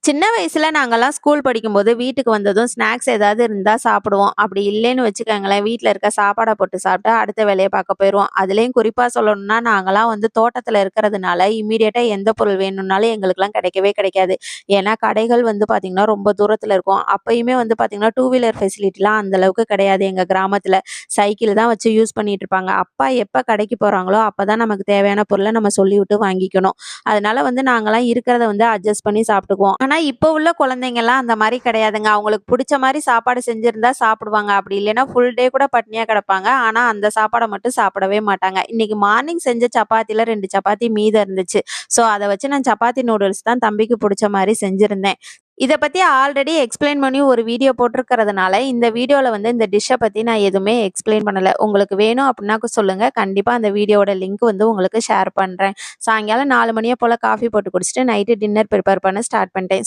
சின்ன வயசுல நாங்கலாம் ஸ்கூல் படிக்கும்போது வீட்டுக்கு வந்ததும் ஸ்நாக்ஸ் ஏதாவது இருந்தா சாப்பிடுவோம். அப்படி இல்லைன்னு வச்சுக்கோங்களேன், வீட்ல இருக்க சாப்பாட போட்டு சாப்பிட்டு அடுத்த வேலைய பார்க்க போயிருவோம். அதுலயும் குறிப்பா சொல்லணும்னா, நாங்கலாம் வந்து தோட்டத்துல இருக்கிறதுனால, இம்மீடியட்டா எந்த பொருள் வேணும்னாலும் எங்களுக்கெல்லாம் கிடைக்கவே கிடைக்காது. ஏன்னா கடைகள் வந்து பார்த்தீங்கன்னா, ரொம்ப தூரத்துல இருக்கும். அப்பயுமே வந்து பார்த்தீங்கன்னா, டூ வீலர் ஃபெசிலிட்டிலாம் அந்த அளவுக்கு கிடையாது எங்க கிராமத்துல. சைக்கிள் தான் வச்சு யூஸ் பண்ணிட்டு இருப்பாங்க. அப்பா எப்ப கடைக்கு போறாங்களோ, அப்பதான் நமக்கு தேவையான பொருள நம்ம சொல்லிவிட்டு வாங்கிக்கணும். அதனால வந்து நாங்கலாம் இருக்கிறத வந்து அட்ஜஸ்ட் பண்ணி சாப்பிட்டுக்குவோம். ஆனா, இப்போ உள்ள குழந்தைங்கலாம் அந்த மாரி கிடையாதுங்க. அவங்களுக்கு புடிச்ச மாரி சாப்பாடு செஞ்சிருந்தா சாப்பிடுவாங்க. அப்படி இல்லைன்னா ஃபுல் டே கூட பட்னியா கிடப்பாங்க. ஆனா, அந்த சாப்பாட மட்டும் சாப்பிடவே மாட்டாங்க. இன்னைக்கு மார்னிங் செஞ்ச சப்பாத்தில 2 சப்பாத்தி மீதம் இருந்துச்சு. ஸோ, அத வச்சு நான் சப்பாத்தி நூடுல்ஸ் தான் தம்பிக்கு புடிச்ச மாரி செஞ்சிருந்தேன். இத பத்தி ஆல்ரெடி எக்ஸ்ப்ளைன் பண்ணி ஒரு வீடியோ போட்டிருக்கிறதுனால, இந்த வீடியோல வந்து இந்த டிஷ்ஷ பத்தி நான் எதுவுமே எக்ஸ்ப்ளைன் பண்ணல. உங்களுக்கு வேணும் அப்டின்னா சொல்லுங்க. கண்டிப்பா அந்த வீடியோவோட லிங்க் வந்து உங்களுக்கு ஷேர் பண்றேன். சாயங்காலம் 4 மணிய போல காஃபி போட்டு குடிச்சுட்டு நைட்டு டின்னர் ப்ரிப்பேர் பண்ண ஸ்டார்ட் பண்ணிட்டேன்.